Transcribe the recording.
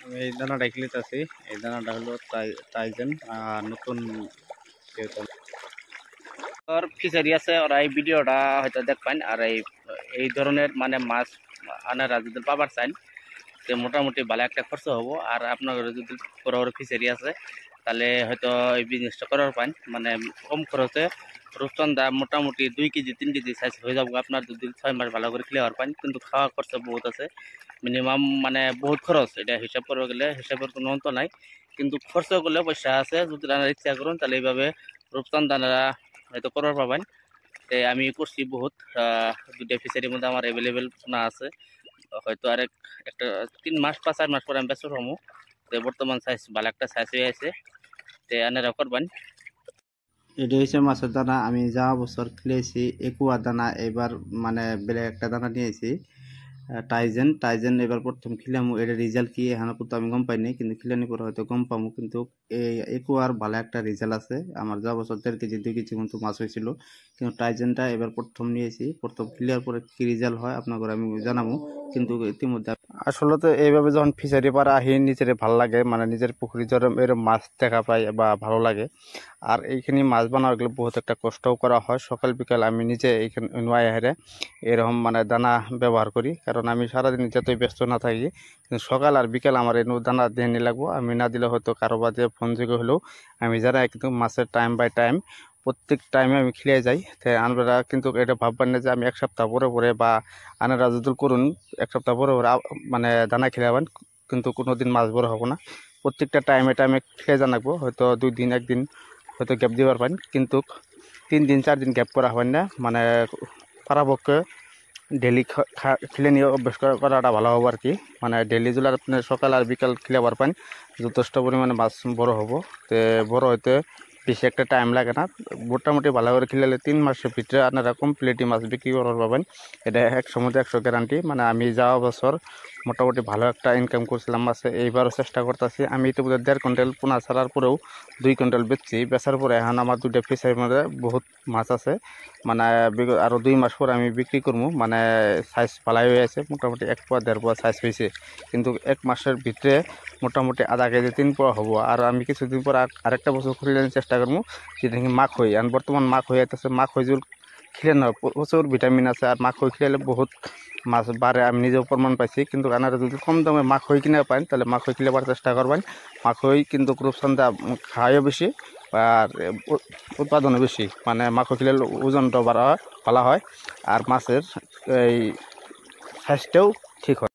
আমি এই দানাটা খেলিতেছি। এই দানাটা হলো টাইজেন, নতুন ফিশারি আছে। ওরা এই ভিডিওটা হয়তো দেখবেন। আর এই ধরনের মানে মাছ আনারা যদি পাবার চান, তো মোটামুটি ভালো একটা খরচ হবো। আর আপনার যদি বড় বড় ফিশারি আছে, তাহলে হয়তো এই বিজনেসটা করার পান, মানে কম খরচে রূপচন্দা মোটামুটি 2 কেজি 3 কেজি সাইজ হয়ে যাবো আপনার যদি 6 মাস ভালো করে ক্লিয়ার পান। কিন্তু খাওয়া খরচা বহুত আছে, মিনিমাম মানে বহুত খরচ। এটা হিসাব করতে গেলে হিসাবের কোনো অন্ত নাই, কিন্তু খরচ করলে পয়সা আছে। যদি রান্নার ইচ্ছা করুন তাহলে এইভাবে রূপচন্দানারা হয়তো করার পাবেন। আমি করছি বহুত, 2টা ফিশারির মধ্যে আমার অ্যাভেলেবেল পোনা আছে। হয়তো একটা 3 মাস 4 মাস পরে আমি বেচর হমু। বর্তমান সাইজ ভালো একটা সাইজ হয়ে আছে, আনারা করবেন। এটা হচ্ছে মাছের দানা। আমি যাওয়া বছর খেলেছি একুয়া দানা, এবার মানে বেলেগ একটা দানা নিয়েছি টাইজেন। এবার প্রথম খিলামু, এটা রেজাল্ট কি এখনো পর্যন্ত আমি গম পাইনি, কিন্তু খিলানি পরে হয়তো গম পামু। কিন্তু এই একুয়ার ভালো একটা রেজাল্ট আছে। আমার যাওয়া বছর 1.5 কেজি 2 কেজি মতো মাছ হয়েছিল, কিন্তু টাইজেনটা এবার প্রথম নিয়েছি। প্রথম ক্লিয়ার পরে কি রেজাল্ট হয় আপনাকে আমি জানাবো। কিন্তু ইতিমধ্যে আসলে তো এইভাবে যখন ফিশারি পাড়া আহি নিজের ভাল লাগে, মানে নিজের পুকুরি এরকম মাছ দেখা পাই বা ভালো লাগে। আর এইখানে মাছ বানানো গেলে বহুত একটা কষ্টও করা হয়। সকাল বিকাল আমি নিজে এইখানে নয় হেরে এরকম মানে দানা ব্যবহার করি, কারণ আমি সারাদিন যতই ব্যস্ত না থাকি, কিন্তু সকাল আর বিকাল আমার এই দানা দিয়ে নিয়ে লাগবো। আমি না দিলে হয়তো কারো বাদে ফোন যোগে হলেও আমি যারা কিন্তু মাছের টাইম বাই টাইম প্রত্যেক টাইমে আমি খেলে যাই। তাই আনারা কিন্তু এটা ভাববেন না যে আমি 1 সপ্তাহ পরে পরে বা আনারা যদি করুন 1 সপ্তাহ পরে পরে মানে দানা খেলাবেন, কিন্তু কোনো দিন মাছ বড় হবো না। প্রত্যেকটা টাইমে টাইমে খেয়ে জানাবো। হয়তো 2 দিন 1 দিন হয়তো গ্যাপ দিবার পারেন, কিন্তু 3 দিন 4 দিন গ্যাপ করা হবেন না। মানে পারাপক্ষে ডেলি খেলে নিয়ে অভ্যাস করাটা ভালো হবে আর কি। মানে ডেলি যদি আপনি সকাল আর বিকাল খেলে পারবেন, যথেষ্ট পরিমাণে মাছ বড় হবো। তো বড় হইতে বেশি একটা টাইম লাগে না। মোটামুটি ভালো করে খেলে 3 মাসের ভিতরে আপনারা কমপ্লিটলি মাছ বিক্রি করার পাবেন। এটা 100 গ্যারান্টি। মানে আমি যাওয়া বছর মোটামুটি ভালো একটা ইনকাম করছিলাম মাছে, এইবারও চেষ্টা করতেছি। আমি ইতিমধ্যে 1.5 কুইন্টাল পোনা ছাড়ার পরেও 2 কুইন্টাল বেচছি। বেচার পরে এখন আমার 2টা ফিশারির মধ্যে বহুত মাছ আছে। মানে আরও 2 মাস পরে আমি বিক্রি করবো। মানে সাইজ ভালাই হয়ে আছে, মোটামুটি 1 পোয়া 1.5 পোয়া সাইজ হয়েছে। কিন্তু 1 মাসের ভিতরে মোটামুটি আধা কেজি 3 পোয়া হবো। আর আমি কিছুদিন পর আরেকটা বছর খুলে চেষ্টা করবো, যেটা কি মাখ হই। আর বর্তমান মাখ হয়ে যাচ্ছে, মাখ হয়ে যদি খেলে না প্রচুর ভিটামিন আছে। আর মাখ হয়ে খেলে বহুত মাছ বাড়ে, আমি নিজেও প্রমাণ পাইছি। কিন্তু আপনারা যদি কম দামে মাখ হই কিনে পান, তাহলে মাখ হই খেলে চেষ্টা করবেন। মাখ হই কিন্তু রূপচন্দা খাওয়াও বেশি আর উৎপাদনও বেশি। মানে মাখ খেলে ওজনটাও ভালো হয় আর মাছের এই স্বাস্থ্যও ঠিক হয়।